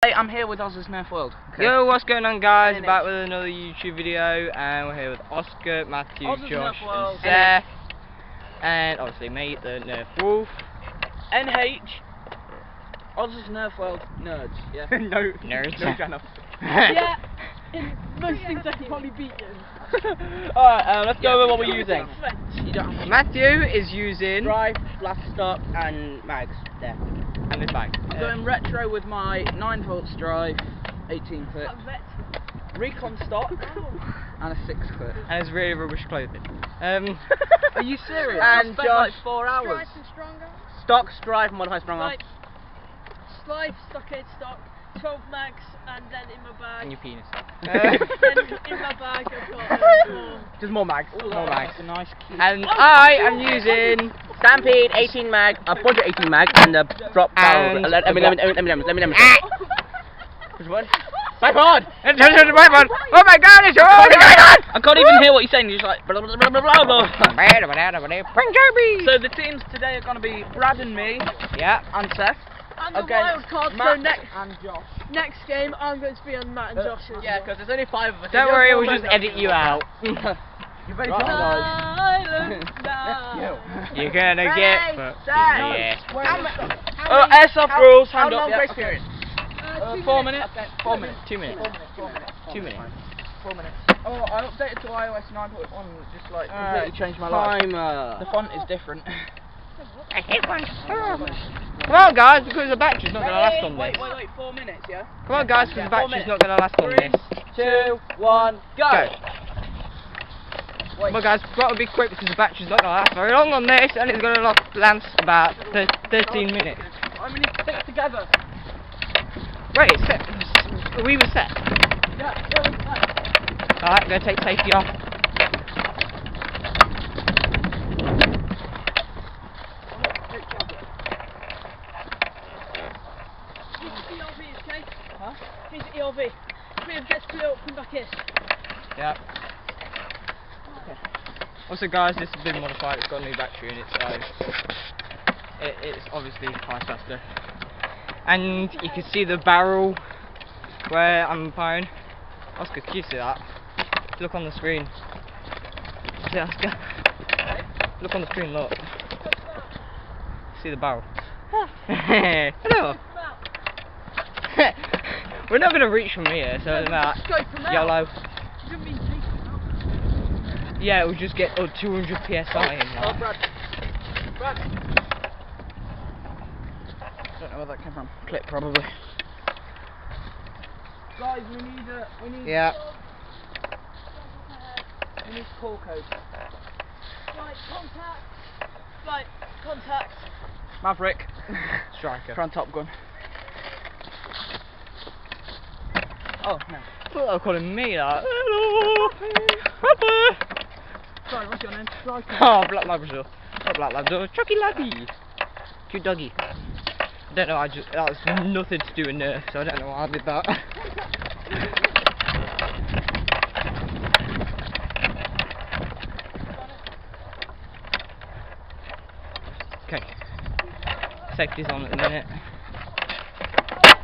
Hey, I'm here with Oz's Nerf World. Okay. Yo, what's going on, guys? Back with another YouTube video, and we're here with Oscar, Matthew, Oz's Josh, and Seth, and obviously me, the Nerf Wolf. NH. Oz's Nerf World nerds. Yeah. No nerds. No channel. Yeah. In most things I can probably beat you. Alright, let's go with what we're using. You don't have Matthew is using Drive, blast stock, and mags. There. and this bag. I'm going retro with my 9-volt drive, 18 foot, recon stock, and a 6 foot. And it's really rubbish clothing. Are you serious? And I spent Josh, like 4 hours. Strife and stronger. Stock, strive, modified strong arm. Slide, stockade stock, 12 mags, and then in my bag. and your penis. Then in my bag I've got more. Just more mags. More mags. That's a nice cute. And I am using Stampede 18 mag, a bunch of 18 mag, and a drop barrel. Let me. Which one? Bipod! Oh my god, it's all going on! I can't even hear what you're saying. You're just like blah blah blah blah blah blah. Punjabi! So the teams today are going to be Brad and me, Yeah. and Seth. And the Against wild card, so Matt and Josh. next game I'm going to be on Matt and Josh's. Yeah, because there's only 5 of us. Don't worry, we'll just edit you out. You're very Silent night. night. You're gonna get fucked in the ass. Airsoft rules, hand How up. long grace period? 4 minutes. 4 minutes. 2 minutes. 2 minutes. 4 minutes. Oh, I updated to iOS 9.1, just like completely changed my life. The font is different. I hate one. Come on, guys, because the battery's not gonna last on this. Wait, 4 minutes, yeah? Come on, guys, because the battery's not gonna last on this. 2, 1, go! Come on, guys, we've got to be quick because the battery's not gonna last very long on this, and it's gonna last about 13 minutes. We need to stick together. Wait, it's set. We were set. Yeah, Alright, gonna take safety off. Okay? Huh? Here's the ERV. If gets split up, come back here. Yeah. Also, guys, this has been modified. It's got a new battery in it, so it's obviously quite faster. And you can see the barrel where I'm firing. Oscar, can you see that? Look on the screen. See, Oscar? Look on the screen, look. See the barrel. Hello. We're not going to reach from here, so it doesn't matter. Yellow. Yeah, it will just get 200 PSI in there. Oh, Brad. Don't know where that came from. Clip, probably. Guys, we need Yeah. We need call code. Right, contact. Maverick. Striker. Front Top Gun. Oh, no. I thought they were calling me that. Hello. Sorry, what's your name? Striker. Oh, Black Labrador. Not Black Labrador. Chucky Labby. Cute doggy. I don't know, that was nothing to do with Nerf, so I don't know why I did that. Okay. Safety's on at the minute.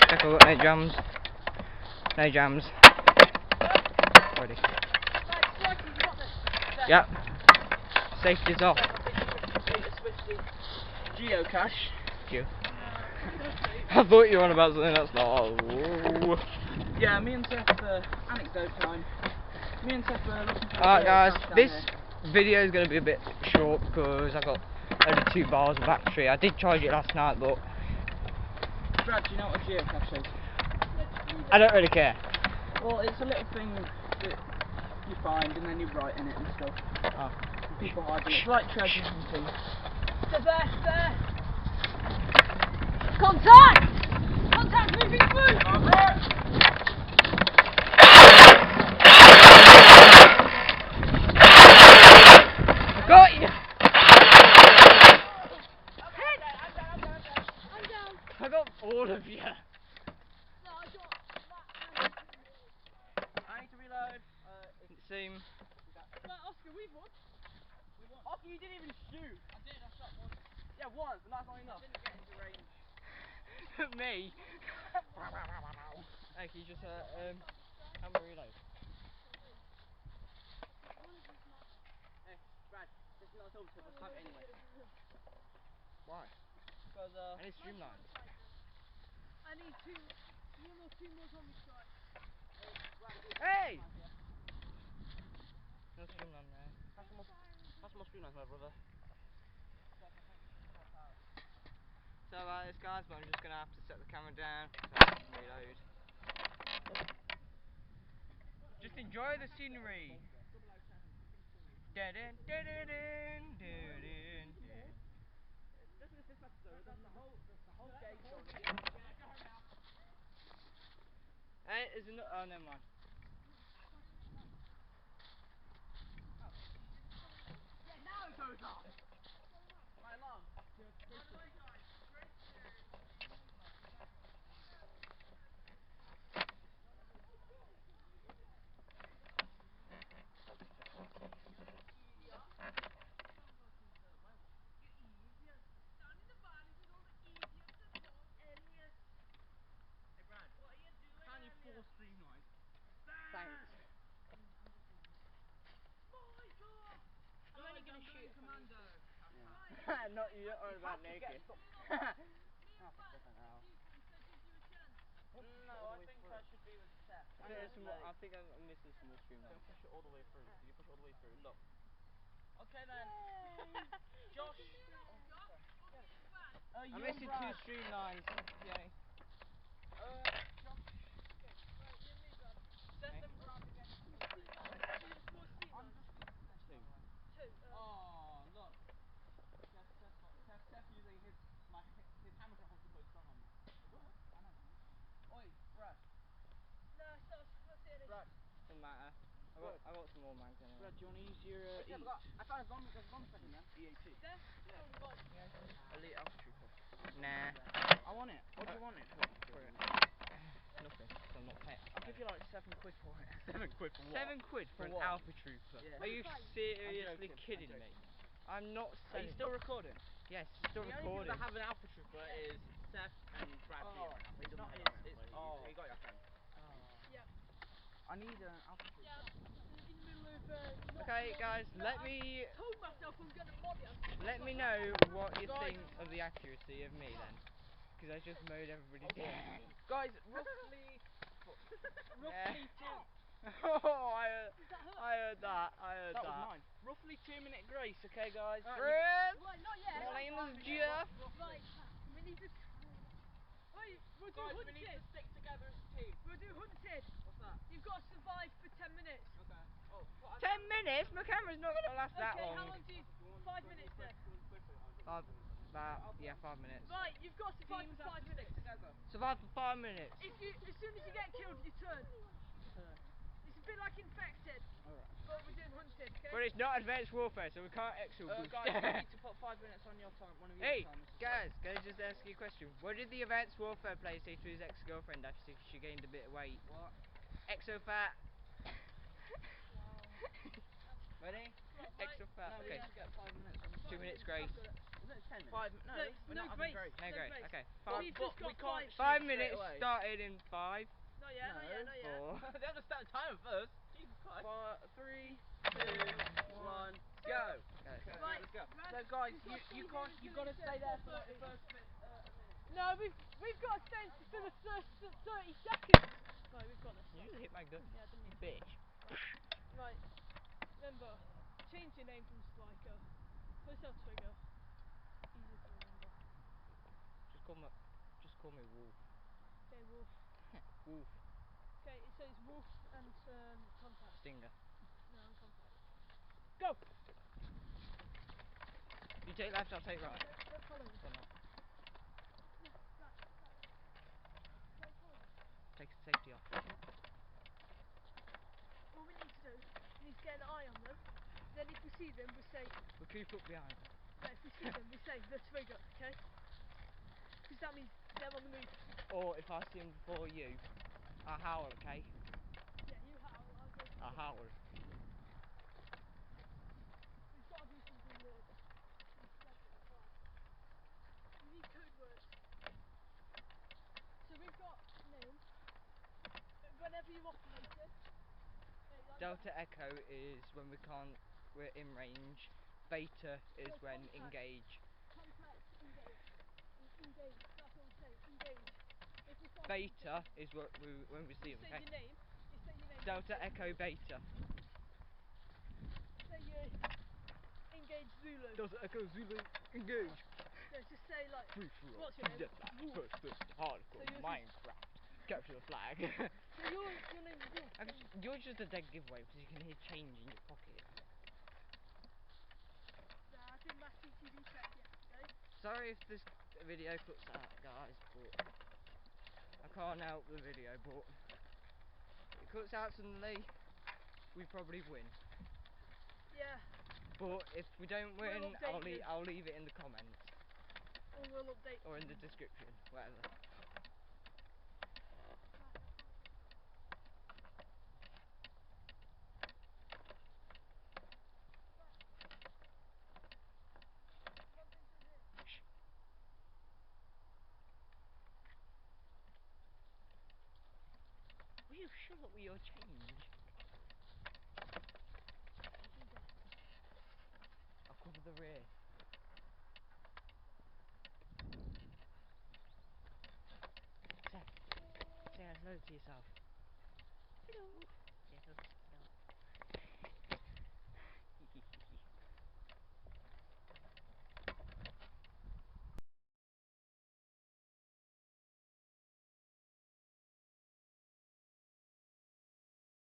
Check I've got no jams. No jams. Ready. Yep. Safety's off. Geocache. You. I thought you were on about something that's not. Oh. Yeah, me and Seth, anecdote time. Me and Seth were looking for Alright, guys, geocache down this here. video is going to be a bit short because I got only 2 bars of battery. I did charge it last night, but Brad, do you know what a geocache is? I don't really care. Well, it's a little thing that you find and then you write in it and stuff. Oh. People hide it. It's like treasure hunting. There. Contact! Contact moving through! Got you! I'm down. I got all of you. No, I got I need to reload. Didn't seem. Right, Oscar, we've won. Oscar, you didn't even shoot. I did, I shot one. Yeah, once, but that's not enough. Didn't get into range. Me? Hey, can you just help me reload? Hey, Brad, this is not over till this time anyway. Why? Because, I need streamlines. I need two more zombie strikes. Hey! No streamline there. Have some more streamlines, my brother. So about this, guys, but I'm just gonna have to set the camera down so I can reload. Just enjoy the scenery. Da-dun, da-dun-dun, da-dun, dun. This episode, that's the whole game story. Hey, is it? Oh, never mind. Yeah, now it goes off! My alarm. Can you force streamlines? Thanks. I'm only going to shoot commando. Yeah. Not you, don't worry about naked. No, I think I should be with Seth. I think I'm missing some more streamlines. Push it all the way through. Can you push it all the way through? Look. Okay then. Josh. I'm missing 2 streamlines. Yay. Josh. Seth and Brad again. Two. Oh, look. Seth using his hammer to hold to go strong on me. I know. Oi, Brad. No, I'll see it. Brad. Doesn't matter. I got some more mags anyway. Brad, do you want to use your Oh, E? I found a zombie second then. EAT. Seth? Elite Alpha Trooper. Nah. I want it. What do you want it for? Nothing. So I'm not paying. I'll give you like £7 for it. £7 for what? £7 for an what? Alpha Trooper. Yeah. Are you seriously I'm kidding joking. me? I'm not Are selling. you still recording? Yes, still The only recording. people that have an Alpha Trooper is Seth and Brad here right now. It's not his. You got your friend. Yeah. I need an Alpha Trooper. Yeah. In the middle of Okay, guys, let me told myself I'm going to mod it. let me know what you think of the accuracy of me then, because I just mowed everybody's lawn. Guys, roughly two. Oh, I heard that. That was mine. Roughly 2-minute grace, okay, guys? Friends, Right, not yet. my name is Jeff. Right, we need to. Wait, we'll do Guys, we hunted. need to stick together as a team. We'll do hunted. What's that? You've got to survive for 10 minutes. Okay. Oh, 10 minutes? My camera's not gonna last that Okay, long. how long do you? 5 minutes then. 5 minutes. Right, you've got to survive for 5 minutes. Survive for 5 minutes. If you, as soon as you get killed, you turn. It's a bit like infected, but we're doing hunted, okay? But it's not advanced warfare, so we can't exo boost. Guys, you need to put 5 minutes on your time. One of your Hey, timers. guys, can I just ask you a question? What did the Advanced Warfare player say to his ex-girlfriend after she gained a bit of weight? What? Exo fat. Ready? Exo fat. No, Okay. we need to get 5 minutes on the 2 minutes grace. Isn't it 10 minutes? 5 No, we're no not having grace. grace. No grace. Okay. We've just we got can't 5 shoot minutes straight away. started in 5. Not yet, not yet, not yet. 4. They have to start the timer first. Jesus Christ. 3, 2, 1, go. Okay. Right, let's go. Brad, So guys, you've you've got to stay there for like the first bit, a minute. No, we've got to stay for the first 30 seconds. Right, we've got this. You just hit my gun. Yeah, didn't you? Bitch. Right, remember, change your name from Striker. First out Trigger. Easy to remember. Just call me Wolf. Okay, Wolf. Wolf. Okay, so it's Wolf and Contact. Stinger. No, and Contact. Go! You take left, I'll take right. Don't follow me. Come on. Don't follow me. Take the safety off. All we need to do, we need to get an eye on them. Then if we see them, we say, We'll creep up behind them. no, if we see them, we say the Trigger, okay? Because that means they're on the move. Or if I see them before you, I howl, okay? Yeah, you howl, I'll go. I howl. We've got to do something weird. We need code words. Echo operated. Delta Echo is when we're in range. Beta is when engage. Contact, engage. Engage, that's what we say, engage. If we find Beta something, is when we see you them. say Okay? your name. You say your name. Delta Echo Beta. Say your engage Zulu. Delta Echo Zulu engage. No, just say like, Free for all. what's your name? Jetpack, Wolf. first person, hardcore, So yours is- Minecraft. Capture the flag. So your name is Wolf. You're just a dead giveaway because you can hear change in your pocket. Nah, I think Matt's TV check, yeah, okay? Sorry if this video cuts out, guys, but I can't help the video, but if it cuts out suddenly, we probably win. Yeah, But if we don't win, We'll update you. I'll leave it in the comments or we'll update. or in the description, whatever. Shh. Will you shut up with your change? I'll cover the rear. Say hello to yourself. Hello.